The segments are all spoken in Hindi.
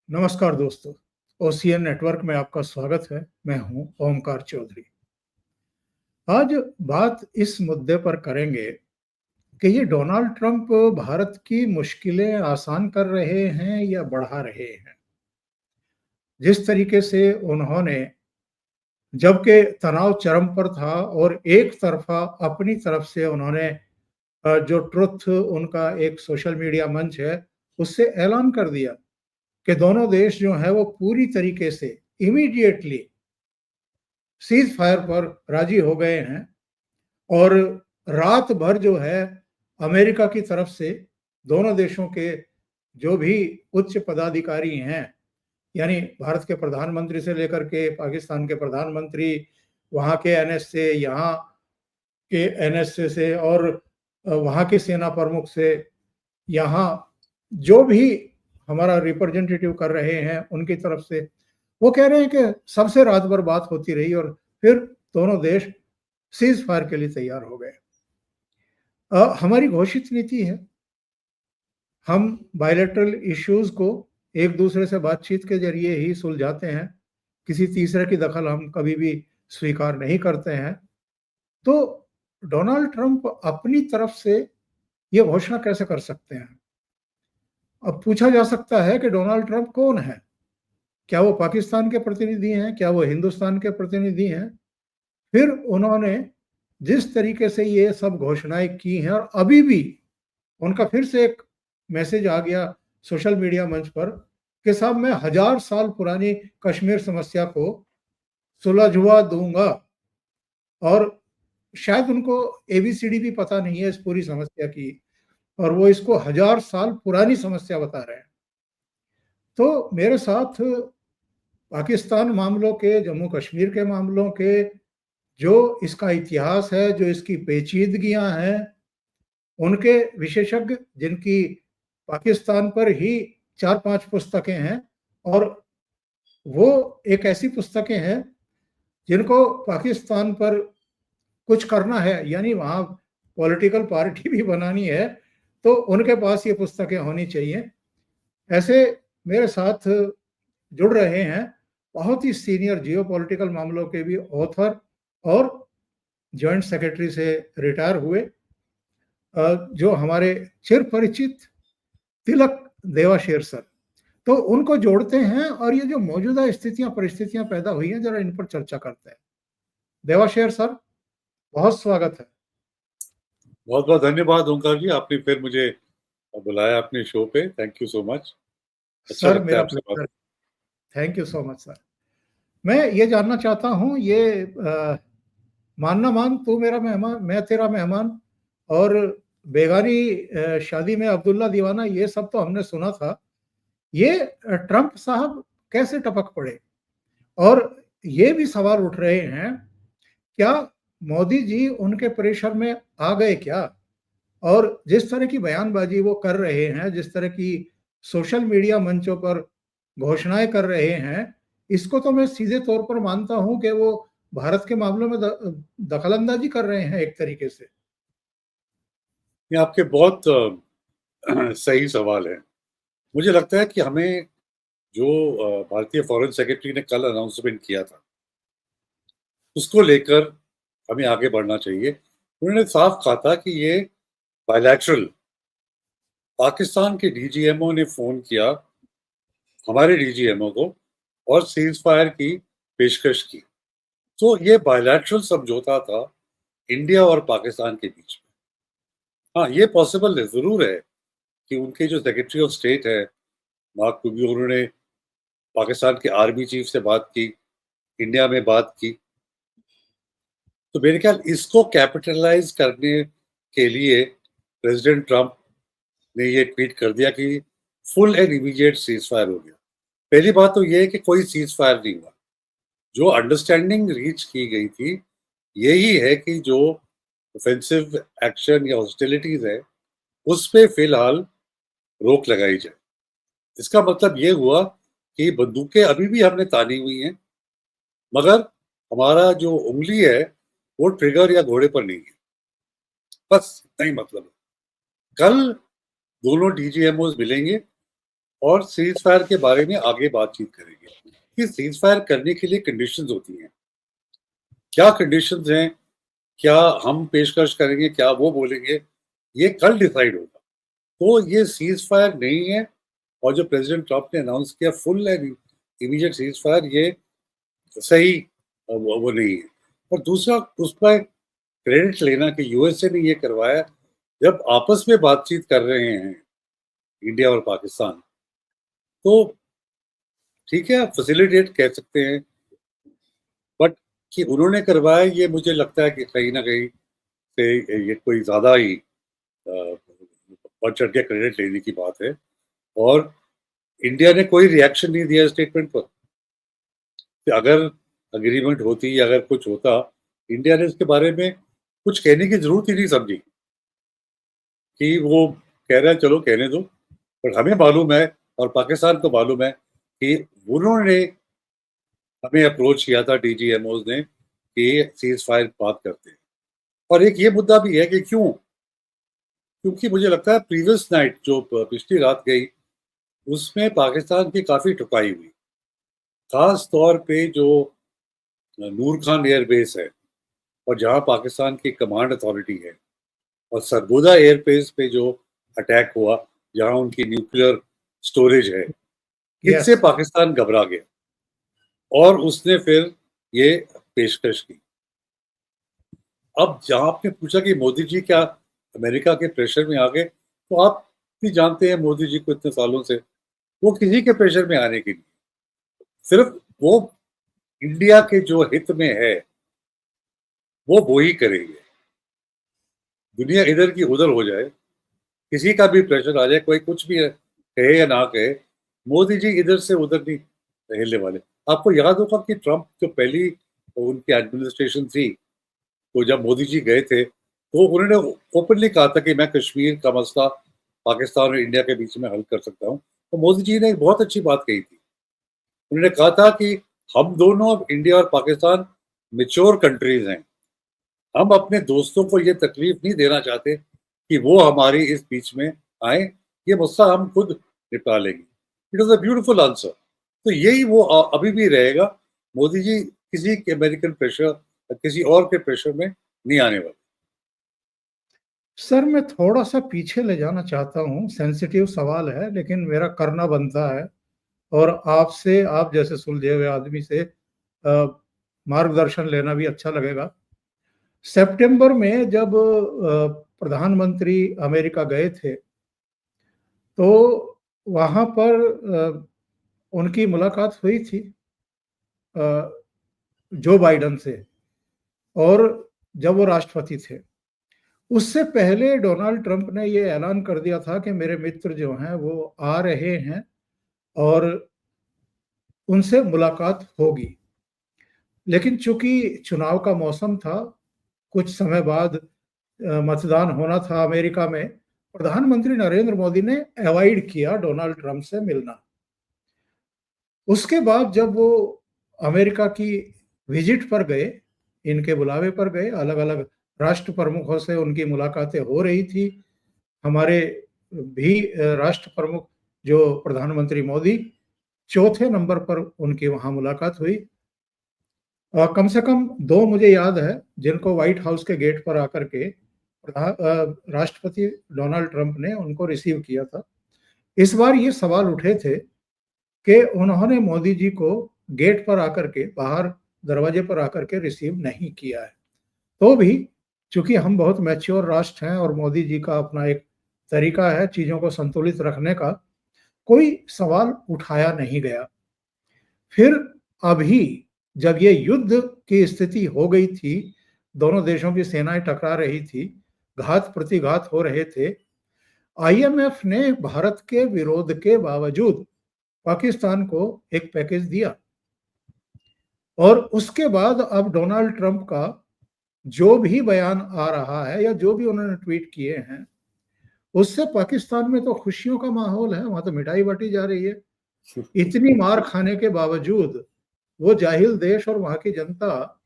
नमस्कार दोस्तों, ओसीएन नेटवर्क में आपका स्वागत है। मैं हूं ओमकार चौधरी। आज बात इस मुद्दे पर करेंगे कि ये डोनाल्ड ट्रंप भारत की मुश्किलें आसान कर रहे हैं या बढ़ा रहे हैं। जिस तरीके से उन्होंने, जबकि तनाव चरम पर था और एक तरफा अपनी तरफ से उन्होंने जो ट्रुथ उनका एक सोशल मीडिया मंच है, उससे ऐलान कर दिया कि दोनों देश जो है वो पूरी तरीके से इमीडिएटली सीज फायर पर राजी हो गए हैं। और रात भर जो है अमेरिका की तरफ से दोनों देशों के जो भी उच्च पदाधिकारी हैं, यानी भारत के प्रधानमंत्री से लेकर के पाकिस्तान के प्रधानमंत्री, वहाँ के एनएसए, यहाँ के एनएसए से और वहाँ के सेना प्रमुख से, यहाँ जो भी हमारा रिप्रेजेंटेटिव कर रहे हैं उनकी तरफ से, वो कह रहे हैं कि सबसे रात भर बात होती रही और फिर दोनों देश सीज फायर के लिए तैयार हो गए। हमारी घोषित नीति है, हम बायलैटरल इश्यूज को एक दूसरे से बातचीत के जरिए ही सुलझाते हैं। किसी तीसरे की दखल हम कभी भी स्वीकार नहीं करते हैं। तो डोनाल्ड ट्रंप अपनी तरफ से ये घोषणा कैसे कर सकते हैं? अब पूछा जा सकता है कि डोनाल्ड ट्रंप कौन है? क्या वो पाकिस्तान के प्रतिनिधि हैं? क्या वो हिंदुस्तान के प्रतिनिधि हैं? फिर उन्होंने जिस तरीके से ये सब घोषणाएं की हैं और अभी भी उनका फिर से एक मैसेज आ गया सोशल मीडिया मंच पर कि साहब मैं 1000 साल पुरानी कश्मीर समस्या को सुलझवा दूंगा। और शायद उनको एबीसीडी भी पता नहीं है इस पूरी समस्या की, और वो इसको 1000 साल पुरानी समस्या बता रहे हैं। तो मेरे साथ पाकिस्तान मामलों के, जम्मू कश्मीर के मामलों के जो इसका इतिहास है, जो इसकी पेचीदगियां हैं, उनके विशेषज्ञ, जिनकी पाकिस्तान पर ही 4-5 पुस्तकें हैं, और वो एक ऐसी पुस्तकें हैं जिनको पाकिस्तान पर कुछ करना है, यानी वहाँ पॉलिटिकल पार्टी भी बनानी है, तो उनके पास ये पुस्तकें होनी चाहिए। ऐसे मेरे साथ जुड़ रहे हैं बहुत ही सीनियर जियोपॉलिटिकल मामलों के भी ऑथर और जॉइंट सेक्रेटरी से रिटायर हुए, जो हमारे चिर परिचित तिलक देवाशीर सर। तो उनको जोड़ते हैं और ये जो मौजूदा स्थितियां परिस्थितियां पैदा हुई हैं, जरा इन पर चर्चा करते हैं। देवाशीर सर, बहुत स्वागत है। बहुत बहुत धन्यवाद ओंकार जी, आपने फिर मुझे बुलाया अपने शो पे। Thank you so much. अच्छा सर लगता है मेरा आपसे बात। Pleasure. Thank you so much sir. मैं ये जानना चाहता हूँ, ये मानना मान, तू मेरा मेहमान मैं तेरा मेहमान, और बेगानी शादी में अब्दुल्ला दीवाना, ये सब तो हमने सुना था। ये ट्रंप साहब कैसे टपक पड़े? और ये भी सवाल उठ रहे हैं, क्या मोदी जी उनके प्रेशर में आ गए क्या? और जिस तरह की बयानबाजी वो कर रहे हैं, जिस तरह की सोशल मीडिया मंचों पर घोषणाएं कर रहे हैं, इसको तो मैं सीधे तौर पर मानता हूं कि वो भारत के मामलों में दखलंदाजी कर रहे हैं एक तरीके से। ये आपके बहुत सही सवाल है। मुझे लगता है कि हमें जो भारतीय फॉरेन सेक्रेटरी ने कल अनाउंसमेंट किया था, उसको लेकर हमें आगे बढ़ना चाहिए। उन्होंने साफ कहा था कि ये बायलैटरल, पाकिस्तान के डीजीएमओ ने फोन किया हमारे डीजीएमओ को और सीज फायर की पेशकश की। तो ये बायलैटरल समझौता था इंडिया और पाकिस्तान के बीच में। हाँ, ये पॉसिबल है, जरूर है कि उनके जो सेक्रेटरी ऑफ स्टेट है मार्क रूबियो, उन्होंने पाकिस्तान के आर्मी चीफ से बात की, इंडिया में बात की। तो मेरे ख्याल इसको कैपिटलाइज करने के लिए प्रेसिडेंट ट्रंप ने ये ट्वीट कर दिया कि full and immediate cease fire हो गया। पहली बात तो ये है कि कोई सीज फायर नहीं हुआ। जो अंडरस्टैंडिंग रीच की गई थी यही है कि जो ऑफेंसिव एक्शन या हॉस्टिलिटीज है उस पे फिलहाल रोक लगाई जाए। इसका मतलब ये हुआ कि बंदूकें अभी भी हमने तानी हुई हैं, मगर हमारा जो उंगली है वो ट्रिगर या घोड़े पर नहीं है। बस इतना ही मतलब है। कल दोनों डीजीएमओ मिलेंगे और सीज फायर के बारे में आगे बातचीत करेंगे कि सीज फायर करने के लिए कंडीशंस होती हैं, क्या कंडीशंस हैं, क्या हम पेशकश करेंगे, क्या वो बोलेंगे, ये कल डिसाइड होगा। तो ये सीज फायर नहीं है, और जो प्रेसिडेंट ट्रम्प ने अनाउंस किया full and immediate cease fire, ये सही वो नहीं है। और दूसरा, उस पर क्रेडिट लेना कि यूएसए ने ये करवाया, जब आपस में बातचीत कर रहे हैं इंडिया और पाकिस्तान, तो ठीक है, आप फैसिलिटेट कह सकते हैं, बट कि उन्होंने करवाया, ये मुझे लगता है कि कहीं ना कहीं से ये कोई ज्यादा ही बढ़ चढ़ के क्रेडिट लेने की बात है। और इंडिया ने कोई रिएक्शन नहीं दिया स्टेटमेंट पर कि अगर अग्रीमेंट होती या अगर कुछ होता, इंडिया ने इसके बारे में कुछ कहने की जरूरत ही नहीं समझी कि वो कह रहा है चलो कहने दो। पर हमें मालूम है और पाकिस्तान को मालूम है कि उन्होंने हमें अप्रोच किया था, डीजीएमओज ने, कि सीज फायर बात करते हैं। और एक ये मुद्दा भी है कि क्यों, क्योंकि मुझे लगता है प्रीवियस नाइट जो पिछली रात गई, उसमें पाकिस्तान की काफी ठुकाई हुई, खास तौर पे जो नूर खान एयरबेस है और जहां पाकिस्तान की कमांड अथॉरिटी है, और सरगोदा एयरबेस पे जो अटैक हुआ, जहां उनकी न्यूक्लियर स्टोरेज है, इससे यस पाकिस्तान घबरा गया और उसने फिर ये पेशकश की। अब जहां आपने पूछा कि मोदी जी क्या अमेरिका के प्रेशर में आ गए, तो आप भी जानते हैं मोदी जी को इतने सालों से, वो किसी के प्रेशर में आने के लिए, सिर्फ वो इंडिया के जो हित में है वो ही करेंगे। दुनिया इधर की उधर हो जाए, किसी का भी प्रेशर आ जाए, कोई कुछ भी कहे या ना कहे, मोदी जी इधर से उधर नहीं हिलने वाले। आपको याद होगा कि ट्रम्प जो पहली उनकी एडमिनिस्ट्रेशन थी, तो जब मोदी जी गए थे, तो उन्होंने ओपनली कहा था कि मैं कश्मीर का मसला पाकिस्तान और इंडिया के बीच में हल कर सकता हूँ। तो मोदी जी ने एक बहुत अच्छी बात कही थी, उन्होंने कहा था कि हम दोनों, अब इंडिया और पाकिस्तान मेच्योर कंट्रीज हैं, हम अपने दोस्तों को ये तकलीफ नहीं देना चाहते कि वो हमारी इस बीच में आए, ये मसला हम खुद निपटा लेंगे। It was a beautiful answer. तो यही वो अभी भी रहेगा। मोदी जी किसी के अमेरिकन प्रेशर, किसी और के प्रेशर में नहीं आने वाले। सर, मैं थोड़ा-सा पीछे ले जाना चाहता हूँ, सेंसिटिव सवाल है लेकिन मेरा करना बनता है और आपसे, आप जैसे सुलझे हुए आदमी से मार्गदर्शन लेना भी अच्छा लगेगा। सितंबर में जब प्रधानमंत्री अमेरिका गए थे, तो वहाँ पर उनकी मुलाकात हुई थी अ, जो बाइडेन से, और जब वो राष्ट्रपति थे। उससे पहले डोनाल्ड ट्रंप ने ये ऐलान कर दिया था कि मेरे मित्र जो हैं वो आ रहे हैं और उनसे मुलाकात होगी। लेकिन चूंकि चुनाव का मौसम था, कुछ समय बाद मतदान होना था अमेरिका में, प्रधानमंत्री नरेंद्र मोदी ने अवॉइड किया डोनाल्ड ट्रंप से मिलना। उसके बाद जब वो अमेरिका की विजिट पर गए, इनके बुलावे पर गए, अलग-अलग राष्ट्र प्रमुखों से उनकी मुलाकातें हो रही थी। हमारे भी राष्ट्र प्रमुख जो प्रधानमंत्री मोदी, चौथे नंबर पर उनकी वहाँ मुलाकात हुई। कम से कम 2 मुझे याद है जिनको व्हाइट हाउस के गेट पर आकर के राष्ट्रपति डोनाल्ड ट्रंप ने उनको रिसीव किया था। इस बार ये सवाल उठे थे कि उन्होंने मोदी जी को गेट पर आकर के, बाहर दरवाजे पर आकर के रिसीव नहीं किया है। तो भी चूंकि हम बहुत मैच्योर राष्ट्र हैं और मोदी जी का अपना एक तरीका है चीजों को संतुलित रखने का, कोई सवाल उठाया नहीं गया। फिर अभी जब ये युद्ध की स्थिति हो गई थी, दोनों देशों की सेनाएं टकरा रही थी, घात प्रतिघात हो रहे थे, आईएमएफ ने भारत के विरोध के बावजूद पाकिस्तान को एक पैकेज दिया। और उसके बाद अब डोनाल्ड ट्रंप का जो भी बयान आ रहा है या जो भी उन्होंने ट्वीट किए हैं, उससे पाकिस्तान में तो खुशियों का माहौल है, वहां तो मिठाई बांटी जा रही है। इतनी मार खाने के बावजूद वो जाहिल देश और वहां की जनता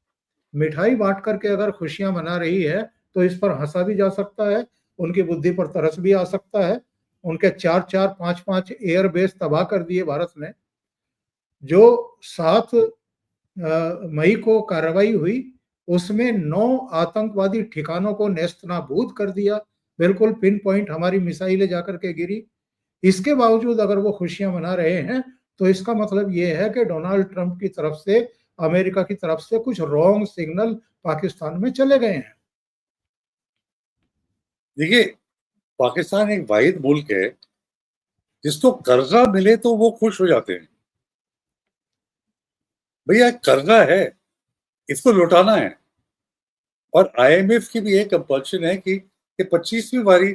मिठाई बांट करके अगर खुशियां मना रही है, तो इस पर हंसा भी जा सकता है, उनकी बुद्धि पर तरस भी आ सकता है। उनके 4-4, 5-5 एयर बेस तबाह कर दिए भारत ने। जो 7 मई को कार्रवाई हुई, उसमें 9 आतंकवादी ठिकानों को नेस्तनाबूद कर दिया। बिल्कुल पिन पॉइंट हमारी मिसाइलें जाकर के गिरी। इसके बावजूद अगर वो खुशियां मना रहे हैं, तो इसका मतलब ये है कि डोनाल्ड ट्रंप की तरफ से, अमेरिका की तरफ से कुछ रॉन्ग सिग्नल पाकिस्तान में चले गए हैं। देखिए, पाकिस्तान एक वाहिद मुल्क है जिसको कर्जा मिले तो वो खुश हो जाते हैं। भैया कर्जा है, इसको लौटाना है। और आईएमएफ की भी एक कंपल्शन है कि 25वीं बारी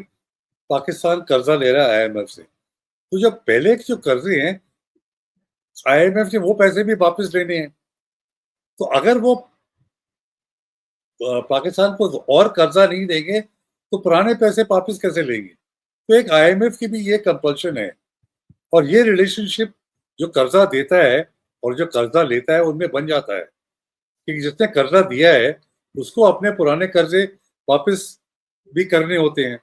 पाकिस्तान कर्जा ले रहा है आईएमएफ से। तो जब पहले के जो कर्जे हैं, आईएमएफ से वो पैसे भी वापस लेने हैं। तो अगर वो पाकिस्तान को और कर्जा नहीं देंगे तो पुराने पैसे वापस कैसे लेंगे? तो एक आईएमएफ की भी ये कंपल्शन है। और ये रिलेशनशिप जो कर्जा देता है और जो कर्जा लेता है उनमें बन जाता है कि जिसने कर्जा दिया है उसको अपने पुराने कर्जे वापस भी करने होते हैं।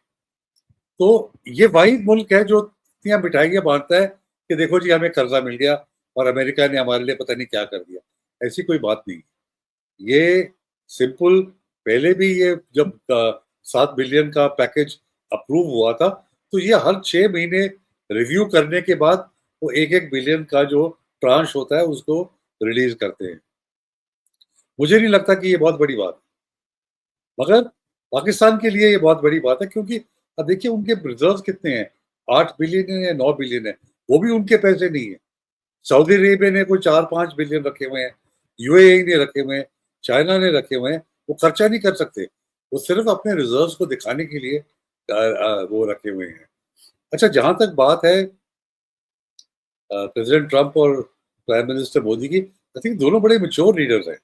तो ये वही मुल्क है जो इतनी मिठाइयाँ बांटता है कि देखो जी हमें कर्जा मिल गया और अमेरिका ने हमारे लिए पता नहीं क्या कर दिया। ऐसी कोई बात नहीं। ये सिंपल, पहले भी ये जब 7 बिलियन का पैकेज अप्रूव हुआ था तो ये हर 6 महीने रिव्यू करने के बाद वो 1-1 बिलियन का जो ट्रांश होता है उसको रिलीज करते हैं। मुझे नहीं लगता कि ये बहुत बड़ी बात है, मगर पाकिस्तान के लिए ये बहुत बड़ी बात है क्योंकि अब देखिए उनके रिजर्व कितने हैं, 8 बिलियन है या 9 बिलियन है, वो भी उनके पैसे नहीं है। सऊदी अरेबिया ने कोई 4-5 बिलियन रखे हुए हैं, यूएई ने रखे हुए हैं, चाइना ने रखे हुए हैं। वो खर्चा नहीं कर सकते, वो सिर्फ अपने रिजर्व्स को दिखाने के लिए वो रखे हुए हैं। अच्छा, जहां तक बात है प्रेसिडेंट ट्रंप और प्राइम मिनिस्टर मोदी की, आई थिंक दोनों बड़े मेच्योर लीडर्स हैं।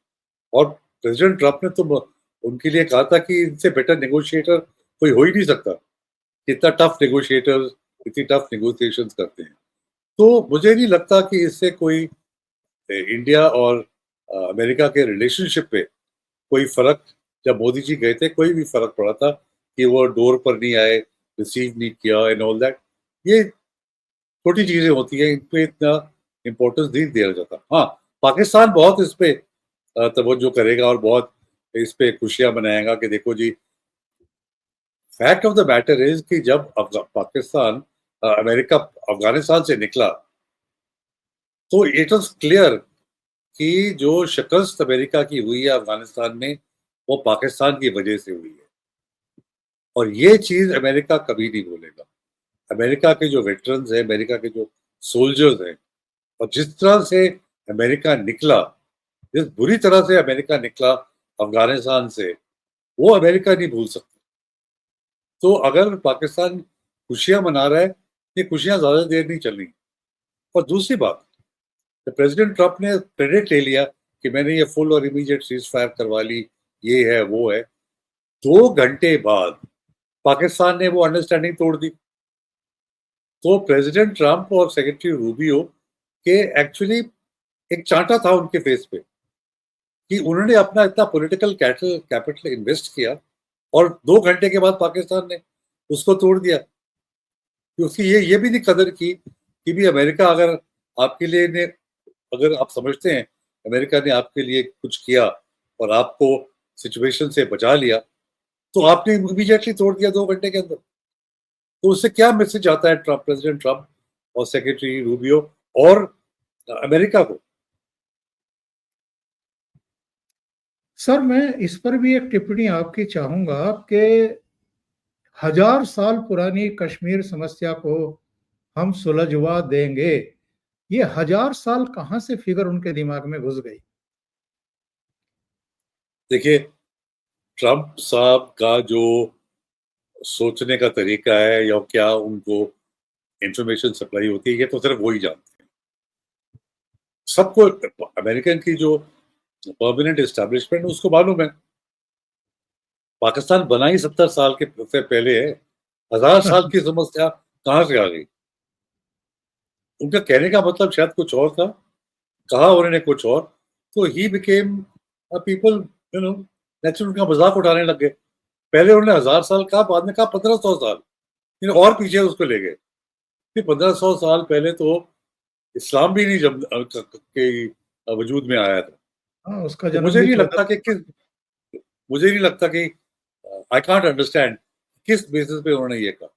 और प्रेसिडेंट ट्रंप ने तो उनके लिए कहा था कि इनसे बेटर नेगोशिएटर कोई हो ही नहीं सकता। इतना टफ नेगोशिएटर, इतनी टफ नेगोशिएशंस करते हैं। तो मुझे नहीं लगता कि इससे कोई इंडिया और अमेरिका के रिलेशनशिप पे कोई फर्क, जब मोदी जी गए थे कोई भी फर्क पड़ा था कि वो डोर पर नहीं आए, रिसीव नहीं किया एंड ऑल दैट। ये छोटी चीजें होती हैं, इन पे इतना इम्पोर्टेंस नहीं दिया जाता। हाँ, पाकिस्तान बहुत इस पे तवज्जो करेगा और बहुत इस पे खुशियां मनाएगा कि देखो जी। Fact of the matter is कि जब पाकिस्तान अमेरिका अफगानिस्तान से निकला तो इट वॉज क्लियर कि जो शिकस्त अमेरिका की हुई है अफगानिस्तान में वो पाकिस्तान की वजह से हुई है। और ये चीज अमेरिका कभी नहीं भूलेगा। अमेरिका के जो वेटरन्स हैं, अमेरिका के जो सोल्जर्स हैं, और जिस तरह से अमेरिका निकला, जिस बुरी तरह से अमेरिका निकला अफगानिस्तान से, वो अमेरिका नहीं भूल सकता। तो अगर पाकिस्तान खुशियां मना रहा है, ये खुशियां ज्यादा देर नहीं चलनी। और दूसरी बात, प्रेसिडेंट ट्रंप ने क्रेडिट ले लिया कि मैंने ये फुल और इमीडिएट सीज फायर करवा ली, ये है वो है। 2 घंटे बाद पाकिस्तान ने वो अंडरस्टैंडिंग तोड़ दी। तो प्रेसिडेंट ट्रंप और सेक्रेटरी रूबियो के एक्चुअली एक चांटा था उनके फेस पे कि उन्होंने अपना इतना पॉलिटिकल कैपिटल इन्वेस्ट किया और 2 घंटे के बाद पाकिस्तान ने उसको तोड़ दिया। क्योंकि ये भी नहीं कदर की कि भी अमेरिका अगर आपके लिए ने, अगर आप समझते हैं अमेरिका ने आपके लिए कुछ किया और आपको सिचुएशन से बचा लिया, तो आपने इमीडिएटली तोड़ दिया 2 घंटे के अंदर। तो उससे क्या मैसेज आता है ट्रंप, प्रेसिडेंट ट्रंप और सेक्रेटरी रूबियो और अमेरिका को? सर, मैं इस पर भी एक टिप्पणी आपकी चाहूंगा कि 1000 साल पुरानी कश्मीर समस्या को हम सुलझवा देंगे। ये 1000 साल कहां से फिगर उनके दिमाग में घुस गई? देखिए, ट्रंप साहब का जो सोचने का तरीका है या क्या उनको इंफॉर्मेशन सप्लाई होती है, ये तो सिर्फ वो ही जानते हैं। सबको अमेरिकन की जो परमानेंट एस्टेब्लिशमेंट उसको मालूम है पाकिस्तान बना ही 70 साल के से पहले है। 1000 साल की समस्या कहाँ से आ गई? उनका कहने का मतलब शायद कुछ और था, कहा उन्होंने कुछ और। तो he became people, you know, natural उनका मजाक उठाने लग गए। पहले उन्होंने 1000 साल कहा, बाद में कहा 1500 साल, और पीछे उसको ले गए। कि 1500 साल पहले तो इस्लाम भी नहीं जब के वजूद में आया था। हाँ, उसका तो जन्म भी 14 मुझे नहीं लगता कि आई कांट अंडरस्टैंड किस बेसिस पे उन्होंने ये कहा।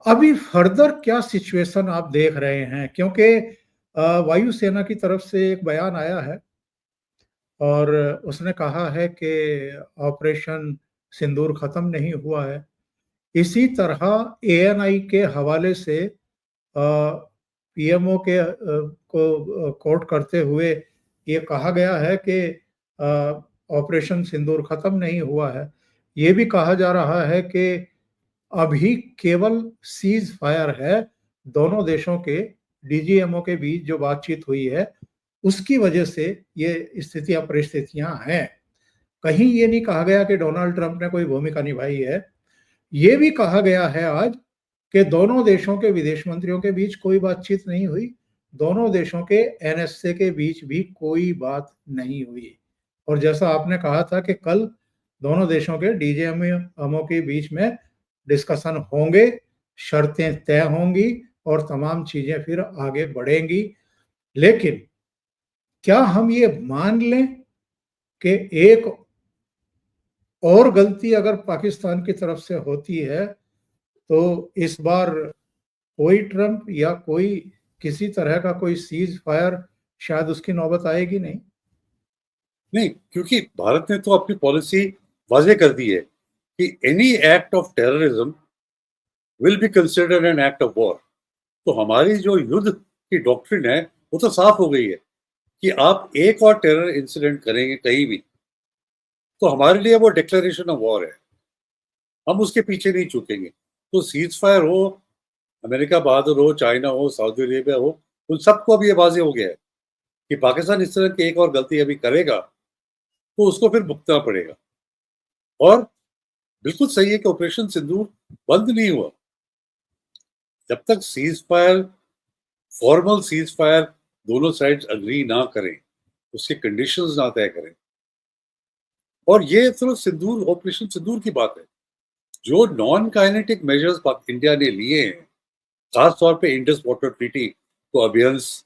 अभी फर्दर क्या सिचुएशन आप देख रहे हैं? क्योंकि वायुसेना की तरफ से एक बयान आया है और उसने कहा है कि ऑपरेशन सिंदूर खत्म नहीं हुआ है। इसी तरह एएनआई के हवाले से पीएमओ के को कोट करते हुए ये कहा गया है कि ऑपरेशन सिंदूर खत्म नहीं हुआ है। ये भी कहा जा रहा है कि अभी केवल सीज फायर है, दोनों देशों के डीजीएमओ के बीच जो बातचीत हुई है, उसकी वजह से ये स्थितियां परिस्थितियां हैं। कहीं ये नहीं कहा गया कि डोनाल्ड ट्रंप ने कोई भूमिका निभाई है। ये भी कहा गया है आज कि दोनों देशों के विदेश मंत्रियों के बीच कोई बातचीत नहीं हुई, दोनों देशों के एनएसए के बीच भी कोई बात नहीं हुई। और जैसा आपने कहा था कि कल दोनों देशों के डीजीएमओ के बीच में डिस्कशन होंगे, शर्तें तय होंगी और तमाम चीजें फिर आगे बढ़ेंगी। लेकिन क्या हम ये मान लें कि एक और गलती अगर पाकिस्तान की तरफ से होती है तो इस बार कोई ट्रंप या कोई किसी तरह का कोई सीज फायर शायद उसकी नौबत आएगी नहीं? नहीं, क्योंकि भारत ने तो अपनी पॉलिसी वाज़ेह कर दी है कि any act of terrorism will be considered an act of war. तो हमारी जो युद्ध की डॉक्ट्रिन है, वो तो साफ हो गई है कि आप एक और टेरर इंसिडेंट करेंगे कहीं भी, तो हमारे लिए वो डिक्लेरेशन ऑफ वॉर है। हम उसके पीछे नहीं झुकेंगे। तो सीज फायर हो, अमेरिका बहादुर हो, चाइना हो, सऊदी अरेबिया हो, उन सबको अब ये वाज़ेह हो गया है कि पाकिस्तान इस तरह की एक और गलती अभी करेगा, तो उसको फिर भुगतना पड़ेगा। और बिल्कुल सही है कि ऑपरेशन सिंदूर बंद नहीं हुआ। जब तक cease fire, formal cease fire दोनों साइड्स अग्री ना करें, उसके कंडीशंस ना तय करें। और ये सिर्फ सिंदूर, ऑपरेशन सिंदूर की बात है। जो नॉन काइनेटिक मेजर्स इंडिया ने लिए हैं, खास तौर पे इंडस वाटर ट्रीटी को अबियंस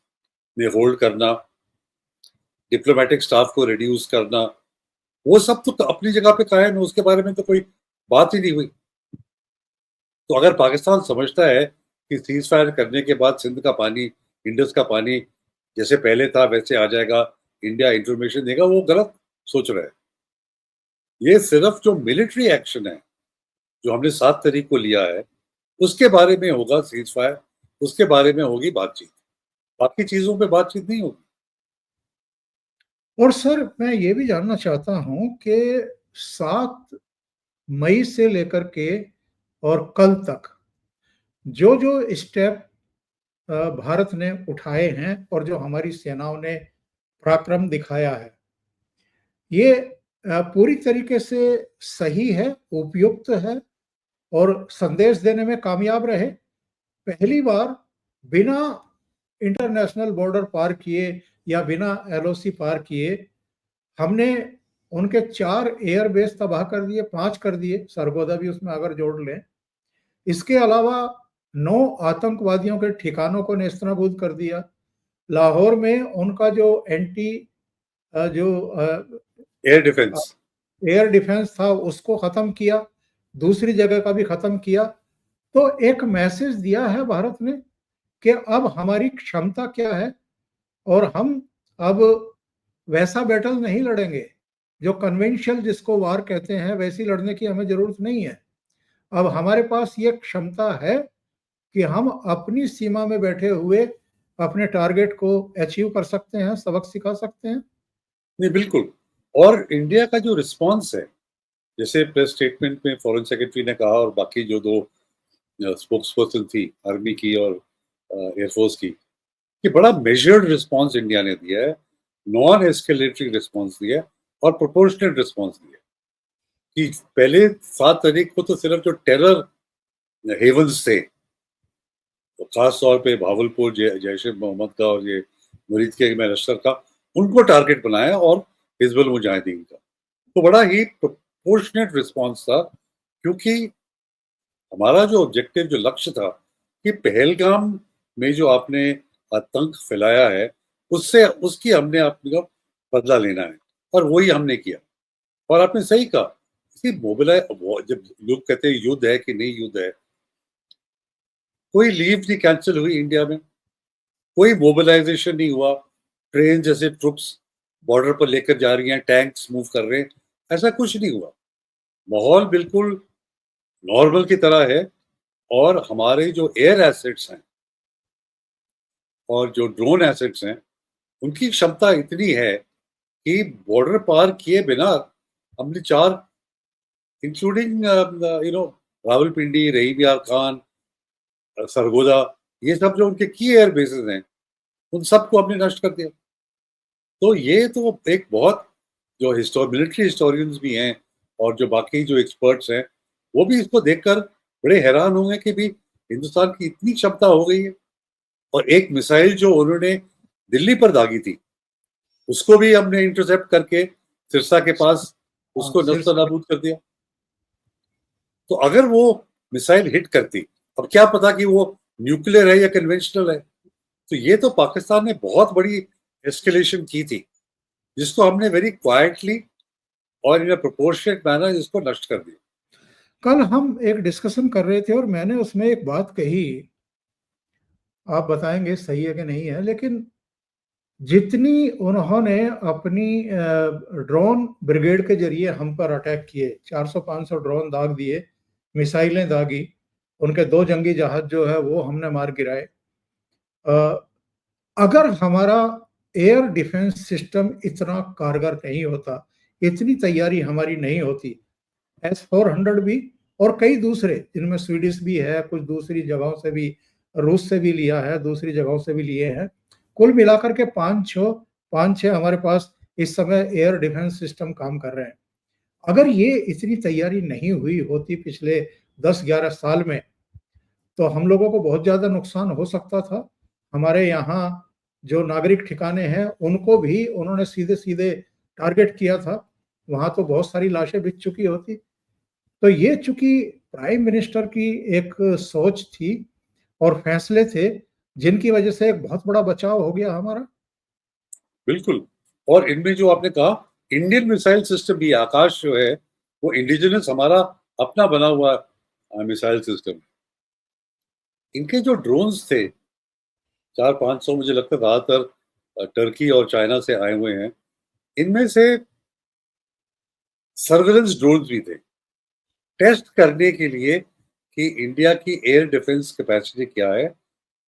में होल्ड करना, डिप्लोमेटिक स्टाफ को रिड्यूस करना, वो सब तो अपनी जगह पे कायम है, उसके बारे में तो कोई बात ही नहीं हुई। तो अगर पाकिस्तान समझता है कि सीज फायर करने के बाद सिंध का पानी, इंडस का पानी जैसे पहले था वैसे आ जाएगा, इंडिया इंफॉर्मेशन देगा, वो गलत सोच रहा है। ये सिर्फ जो मिलिट्री एक्शन है जो हमने 7 तारीख को लिया है, उसके बारे में होगा सीज फायर, उसके बारे में होगी बातचीत। बाकी चीजों पे बातचीत नहीं होगी। और सर मैं ये भी जानना चाहता हूं कि 7 मई से लेकर के और कल तक जो जो स्टेप भारत ने उठाए हैं और जो हमारी सेनाओं ने पराक्रम दिखाया है, ये पूरी तरीके से सही है, उपयुक्त है और संदेश देने में कामयाब रहे। पहली बार बिना इंटरनेशनल बॉर्डर पार किए या बिना एलओसी पार किए हमने उनके 4 एयरबेस तबाह कर दिए, 5 कर दिए, सरगोदा भी उसमें अगर जोड़ लें। इसके अलावा 9 आतंकवादियों के ठिकानों को नेस्तनाबूद कर दिया। लाहौर में उनका जो एंटी जो एयर डिफेंस। एयर डिफेंस था उसको खत्म किया, दूसरी जगह का भी खत्म किया। तो एक मैसेज दिया है भारत ने कि अब हमारी क्षमता क्या है और हम अब वैसा बैटल नहीं लड़ेंगे जो कन्वेंशनल जिसको वार कहते हैं, वैसी लड़ने की हमें जरूरत नहीं है। अब हमारे पास ये क्षमता है कि हम अपनी सीमा में बैठे हुए अपने टारगेट को अचीव कर सकते हैं, सबक सिखा सकते हैं। नहीं, बिल्कुल। और इंडिया का जो रिस्पॉन्स है, जैसे प्रेस स्टेटमेंट में फॉरेन सेक्रेटरी ने कहा और बाकी जो दो स्पोक्स पर्सन थी आर्मी की और एयरफोर्स की, कि बड़ा मेजर्ड रिस्पॉन्स इंडिया ने दिया है, नॉन एस्केलेटरी रिस्पॉन्स दिया है और प्रोपोर्शनेट रिस्पॉन्स दिया है। कि पहले 7 तारीख को तो सिर्फ जो टेरर हेवंस थे, तो खास तौर पे भावलपुर, जैश ए मोहम्मद का और ये मुरीद के लश्कर का, उनको टारगेट बनाया और हिजबुल मुजाहिदीन का। तो बड़ा ही प्रोपोर्शनेट रिस्पॉन्स था, क्योंकि हमारा जो ऑब्जेक्टिव, जो लक्ष्य था कि पहलगाम में जो आपने आतंक फैलाया है, उससे उसकी हमने अपने को बदला लेना है, और वही हमने किया। और आपने सही कहा, जब लोग कहते हैं युद्ध है कि नहीं युद्ध है, कोई लीव नहीं कैंसिल हुई इंडिया में, कोई मोबिलाइजेशन नहीं हुआ, ट्रेन जैसे ट्रुप्स बॉर्डर पर लेकर जा रही हैं, टैंक्स मूव कर रहे हैं, ऐसा कुछ नहीं हुआ। माहौल बिल्कुल नॉर्मल की तरह है। और हमारे जो एयर एसेट्स हैं और जो ड्रोन एसेट्स हैं, उनकी क्षमता इतनी है कि बॉर्डर पार किए बिना हमने 4, इंक्लूडिंग रावलपिंडी, रहीम यार खान, सरगोदा, ये सब जो उनके की एयर बेसेस हैं, उन सबको हमने नष्ट कर दिया। तो ये तो एक बहुत, जो मिलिट्री हिस्टोरियंस भी हैं और जो बाकी जो एक्सपर्ट्स हैं, वो भी इसको देखकर बड़े हैरान होंगे कि भी हिंदुस्तान की इतनी क्षमता हो गई है। और एक मिसाइल जो उन्होंने दिल्ली पर दागी थी, उसको भी हमने इंटरसेप्ट करके सिरसा के पास हाँ, उसको सिर्फ नस्तानाबूद कर दिया। तो अगर वो मिसाइल हिट करती, अब क्या पता कि वो न्यूक्लियर है या कन्वेंशनल है। तो ये तो पाकिस्तान ने बहुत बड़ी एस्केलेशन की थी, जिसको हमने वेरी क्वाइटली और इन अ प्रोपोर्शनेट मैनर इसको नष्ट कर दिया। कल हम एक डिस्कशन कर रहे थे और मैंने उसमें एक बात कही, आप बताएंगे सही है कि नहीं है, लेकिन जितनी उन्होंने अपनी ड्रोन ब्रिगेड के जरिए हम पर अटैक किए, 400-500 ड्रोन दाग दिए, मिसाइलें दागी, उनके 2 जंगी जहाज जो है वो हमने मार गिराए। अगर हमारा एयर डिफेंस सिस्टम इतना कारगर नहीं होता, इतनी तैयारी हमारी नहीं होती, S-400 भी और कई दूसरे, जिनमें स्वीडिश भी है, कुछ दूसरी जगहों से भी, रूस से भी लिया है, दूसरी जगहों से भी लिए हैं, कुल मिलाकर के 5-6 हमारे पास इस समय एयर डिफेंस सिस्टम काम कर रहे हैं। अगर ये इतनी तैयारी नहीं हुई होती पिछले 10-11 साल में, तो हम लोगों को बहुत ज़्यादा नुकसान हो सकता था। हमारे यहाँ जो नागरिक ठिकाने हैं, उनको भी उन्होंने सीधे-सीधे टारगेट किया था। वहाँ तो बहुत सारी लाशें बिक चुकी होती। तो ये चूँकि प्राइम मिनिस्टर की एक सोच थी और फैसले थे, जिनकी वजह से एक बहुत बड़ा बचाव हो गया हमारा। बिल्कुल। और इनमें जो आपने कहा, इंडियन मिसाइल सिस्टम भी, आकाश जो है वो इंडिजिनस हमारा अपना बना हुआ मिसाइल सिस्टम। इनके जो ड्रोन्स थे 400-500, मुझे लगता है ज्यादातर टर्की और चाइना से आए हुए हैं। इनमें से सर्वेलेंस ड्रोन्स भी थे, टेस्ट करने के लिए कि इंडिया की एयर डिफेंस कैपेसिटी क्या है,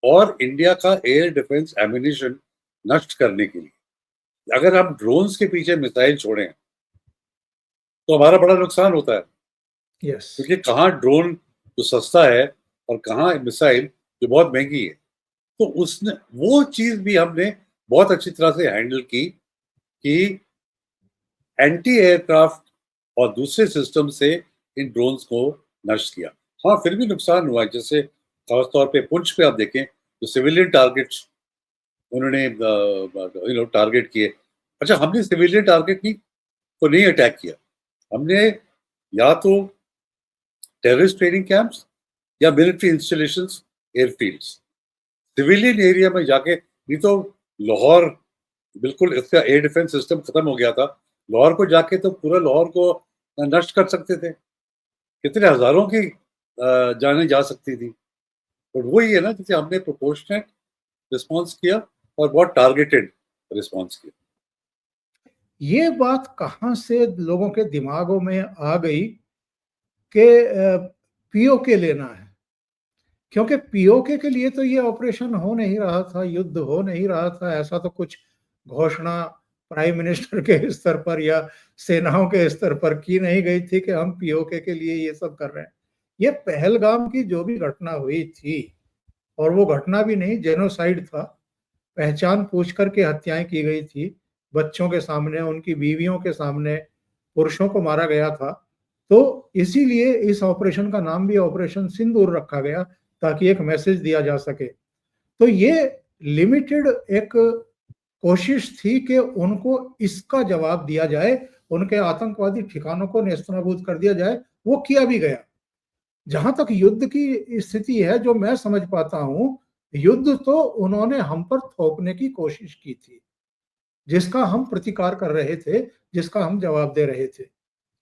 और इंडिया का एयर डिफेंस एम्यूनिशन नष्ट करने के लिए। अगर हम ड्रोन्स के पीछे मिसाइल छोड़ें, तो हमारा बड़ा नुकसान होता है, यस। क्योंकि कहाँ ड्रोन जो सस्ता है और कहाँ मिसाइल जो बहुत महंगी है। तो उसने वो चीज भी हमने बहुत अच्छी तरह से हैंडल की कि एंटी एयरक्राफ्ट और दूसरे सिस्टम से इन ड्रोन्स को नष्ट किया। हाँ, फिर भी नुकसान हुआ, जैसे खासतौर पे पुंछ पे आप देखें तो सिविलियन टारगेट्स उन्होंने टारगेट किए। अच्छा, हमने सिविलियन टारगेट नहीं को नहीं अटैक किया, हमने या तो टेररिस्ट ट्रेनिंग कैंप्स या military installations, airfields, civilian area में जाके। नहीं तो लाहौर, बिल्कुल इसका एयर डिफेंस सिस्टम खत्म हो गया था। लाहौर को जाके तो पूरा लाहौर को नष्ट कर सकते थे, कितने हजारों की जानें जा सकती थी। और वही है ना, जैसे हमने प्रोपोर्शनेट रिस्पॉन्स किया और बहुत टारगेटेड रिस्पॉन्स किया। ये बात कहाँ से लोगों के दिमागों में आ गई कि पीओके लेना है? क्योंकि पीओके के लिए तो ये ऑपरेशन हो नहीं रहा था, युद्ध हो नहीं रहा था, ऐसा तो कुछ घोषणा प्राइम मिनिस्टर के स्तर पर या सेनाओं के स्तर पर की नहीं गई थी कि हम पीओके के लिए ये सब कर रहे हैं। ये पहलगाम की जो भी घटना हुई थी, और वो घटना भी नहीं, जेनोसाइड था, पहचान पूछ कर के हत्याएं की गई थी, बच्चों के सामने, उनकी बीवियों के सामने, पुरुषों को मारा गया था। तो इसीलिए इस ऑपरेशन का नाम भी ऑपरेशन सिंदूर रखा गया, ताकि एक मैसेज दिया जा सके। तो ये लिमिटेड एक कोशिश थी कि उनको इसका जवाब दिया जाए, उनके आतंकवादी ठिकानों को नेस्तनाबूद कर दिया जाए। वो किया भी गया। जहां तक युद्ध की स्थिति है, जो मैं समझ पाता हूं, युद्ध तो उन्होंने हम पर थोपने की कोशिश की थी, जिसका हम प्रतिकार कर रहे थे, जिसका हम जवाब दे रहे थे।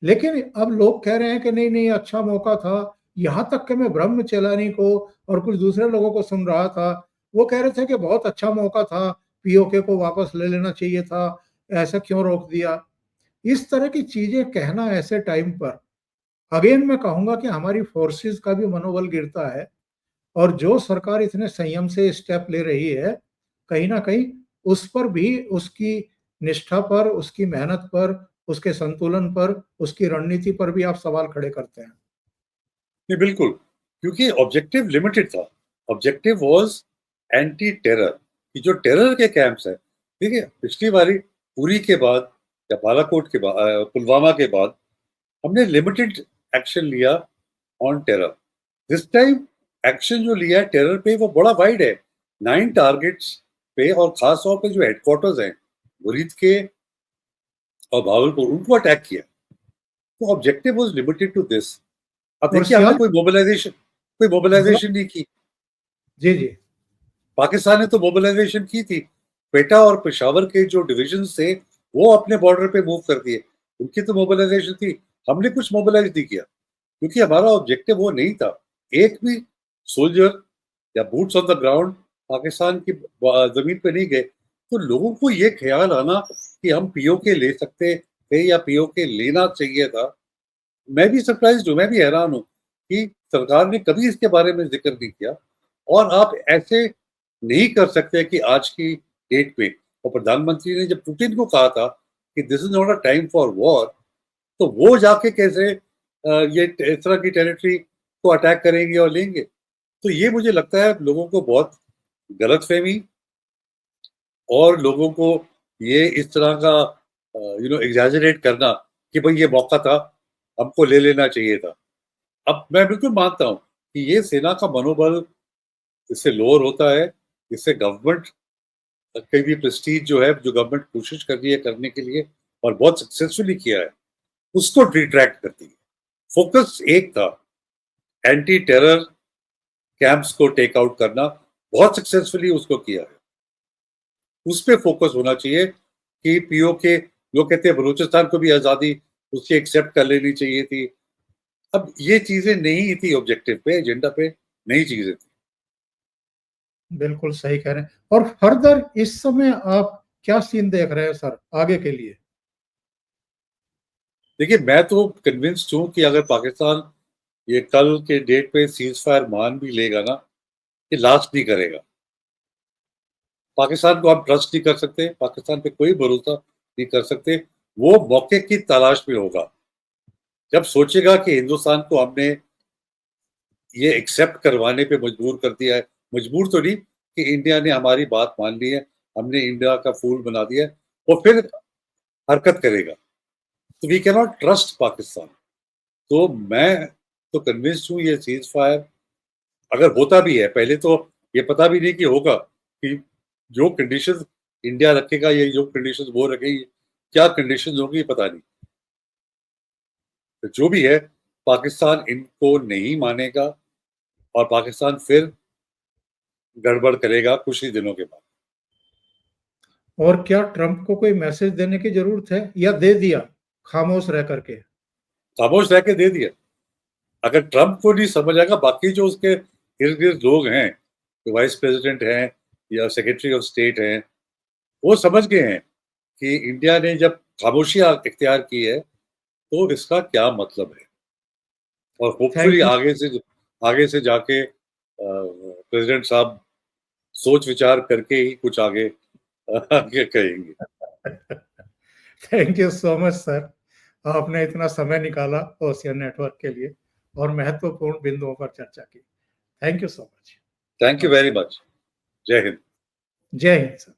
लेकिन अब लोग कह रहे हैं कि नहीं नहीं, अच्छा मौका था। यहाँ तक कि मैं ब्रह्मचेलानी को और कुछ दूसरे लोगों को सुन रहा था, वो कह रहे थे कि बहुत अच्छा मौका था, पीओके को वापस ले लेना चाहिए था, ऐसा क्यों रोक दिया। इस तरह की चीजें कहना ऐसे टाइम पर, अगेन मैं कहूंगा कि हमारी फोर्सेस का भी मनोबल गिरता है। और जो सरकार इतने संयम से स्टेप ले रही है, कहीं ना कहीं उस पर भी, उसकी निष्ठा पर, उसकी मेहनत पर, उसके संतुलन पर, उसकी रणनीति पर भी आप सवाल खड़े करते हैं। नहीं, बिल्कुल, क्योंकि ऑब्जेक्टिव लिमिटेड था। ऑब्जेक्टिव वाज़ एंटी टेरर, कि जो टेरर के कैंप्स हैं, ठीक है? पिछली बारी उरी के बाद या बालाकोट के बाद पुलवामा के बाद हमने लिमिटेड एक्शन लिया on terror. This time action जो लिया है टेरर पे वो बड़ा वाइड है। 9 टारगेट्स पे और खास तौर पे जो हेडक्वार्टर्स हैं, मुरीद के और भागलपुर, उनको अटैक किया। तो objective was limited to this. अब और देखिए हमने सियाल, कोई मोबिलाइजेशन नहीं की। जी जी, पाकिस्तान ने तो मोबिलाइजेशन की थी। क्वेटा और पेशावर के जो डिविजन थे वो अपने बॉर्डर पे मूव कर दिए, उनकी तो मोबिलाइजेशन थी। हमने कुछ मोबिलाइज नहीं किया क्योंकि हमारा ऑब्जेक्टिव वो नहीं था। एक भी सोल्जर या boots on the ground Pakistan की जमीन पे नहीं गए। तो लोगों को ये ख्याल आना कि हम पीओके ले सकते थे या पीओके लेना चाहिए था, मैं भी सरप्राइज हूँ, मैं भी हैरान हूँ कि सरकार ने कभी इसके बारे में जिक्र नहीं किया। और आप ऐसे नहीं कर सकते कि आज की डेट में, और प्रधानमंत्री ने जब पुतिन को कहा था कि this is not a time for war, तो वो जाके कैसे ये इस तरह की टेरिटरी को अटैक करेंगे और लेंगे। तो ये मुझे लगता है लोगों को बहुत गलतफहमी, और लोगों को ये इस तरह का एग्जैजरेट करना कि भाई ये मौका था, हमको ले लेना चाहिए था। अब मैं बिल्कुल मानता हूँ कि ये सेना का मनोबल इससे लोअर होता है, इससे गवर्नमेंट कई भी प्रेस्टीज जो है, जो गवर्नमेंट कोशिश कर रही है करने के लिए और बहुत सक्सेसफुली किया है, उसको डिट्रैक्ट करती है। फोकस एक था, एंटी टेरर कैंप्स को टेक आउट करना, बहुत सक्सेसफुली उसको किया है। उस पर फोकस होना चाहिए कि पीओके, लोग कहते हैं बलूचिस्तान को भी आज़ादी उसकी एक्सेप्ट कर लेनी चाहिए थी। अब ये चीजें नहीं थी ऑब्जेक्टिव पे, एजेंडा पे नई चीजें थी। बिल्कुल सही कह रहे हैं। और फर्दर इस समय आप क्या सीन देख रहे हैं सर, आगे के लिए? देखिए मैं तो कन्विंस्ड हूँ कि अगर पाकिस्तान ये कल के डेट पे सीज फायर मान भी लेगा ना, ये लास्ट नहीं करेगा। पाकिस्तान को हम ट्रस्ट नहीं कर सकते, पाकिस्तान पे कोई भरोसा नहीं कर सकते। वो मौके की तलाश में होगा, जब सोचेगा कि हिंदुस्तान को हमने ये एक्सेप्ट करवाने पे मजबूर कर दिया है। मजबूर तो नहीं, कि इंडिया ने हमारी बात मान ली है, हमने इंडिया का फूल बना दिया है, वो फिर हरकत करेगा। तो we can not trust Pakistan. तो मैं तो कन्विंस्ड हूँ ये सीज फायर अगर होता भी है, पहले तो ये पता भी नहीं कि होगा, कि जो कंडीशंस इंडिया रखेगा या जो कंडीशंस वो रखेगी, क्या कंडीशंस होंगी पता नहीं। तो जो भी है, पाकिस्तान इनको नहीं मानेगा और पाकिस्तान फिर गड़बड़ करेगा कुछ ही दिनों के बाद। और क्या ट्रंप को कोई मैसेज देने की जरूरत है, या दे दिया खामोश रह करके? खामोश रह के दे दिया। अगर ट्रंप को नहीं समझ आएगा, बाकी जो उसके इर्द गिर्द लोग हैं, जो वाइस प्रेसिडेंट हैं या सेक्रेटरी ऑफ स्टेट हैं, वो समझ गए हैं कि इंडिया ने जब खामोशी इख्तियार की है तो इसका क्या मतलब है। और होपफुली थैंक यू। आगे से जाके प्रेसिडेंट साहब सोच विचार करके ही कुछ आगे आगे कहेंगे। Thank you so much sir, आपने इतना समय निकाला ओशियन नेटवर्क के लिए और महत्वपूर्ण बिंदुओं पर चर्चा की। Thank you so much. Thank you very नमस्कार। मच। जय हिंद। जय हिंद सर।